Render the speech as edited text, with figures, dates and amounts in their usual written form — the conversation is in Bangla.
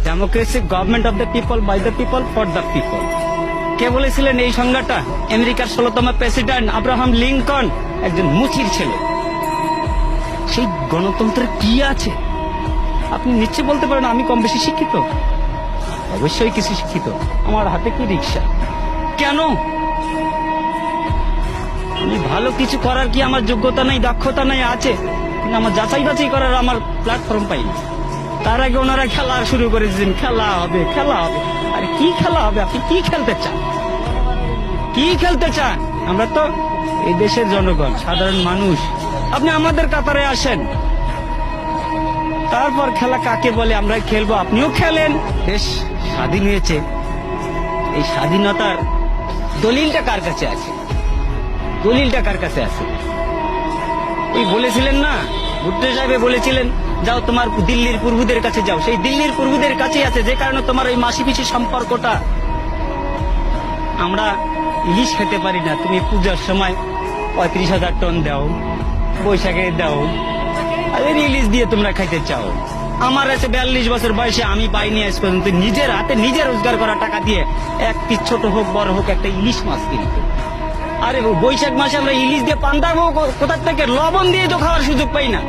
Democracy government of the people, by the people, for the people. কে বলেছিলেন এই সংজ্ঞাটা? আমেরিকার 16তম প্রেসিডেন্ট আব্রাহাম লিঙ্কন, একজন মুচির ছেলে। সেই গণতন্ত্রের কি আছে? আপনি নিশ্চয় বলতে পারেন আমি কম বেশি শিক্ষিত। অবশ্যই কিছু শিক্ষিত। আমার হাতে কি রিক্সা? কেন? আমি ভালো কিছু করার কি আমার যোগ্যতা নাই, দক্ষতা নাই? আছে, কিন্তু আমার যাচাই বাছাই করার আমার প্ল্যাটফর্ম পাইনি। তার আগে ওনারা খেলা শুরু করে দিয়েছেন, খেলা হবে, খেলা হবে। আরে কি খেলা হবে? আপনি কি খেলতে চান? কি খেলতে চান? আমরা তো এই দেশের জনগণ, সাধারণ মানুষ। আপনি আমাদের কাতারে আসেন, তারপর খেলা কাকে বলে আমরা খেলবো। আপনিও খেলেন। দেশ স্বাধীন হয়েছে, এই স্বাধীনতার দলিলটা কার কাছে আছে? দলিলটা কার কাছে আছে? ওই বলেছিলেন না, ভুট্টো সাহেব বলেছিলেন, যাও তোমার দিল্লির পূর্বদের কাছে যাও। সেই দিল্লির পূর্বদের কাছেই আছে, যে কারণে তোমার ওই মাসি পিসি সম্পর্কটা। আমরা ইলিশ খেতে পারি না, তুমি পূজার সময় 35,000 টন দাও, বৈশাখে দাও, আর ইলিশ দিয়ে তোমরা খাইতে চাও। আমার আছে 42 বছর বয়সে, আমি পাইনি আজ পর্যন্ত নিজের হাতে নিজে রোজগার করা টাকা দিয়ে এক পিস ছোট হোক বড় হোক একটা ইলিশ মাছ কিনতে। আরে বৈশাখ মাসে আমরা ইলিশ দিয়ে পান্তা কোথার থেকে? লবণ দিয়ে তো খাওয়ার সুযোগ পাই না।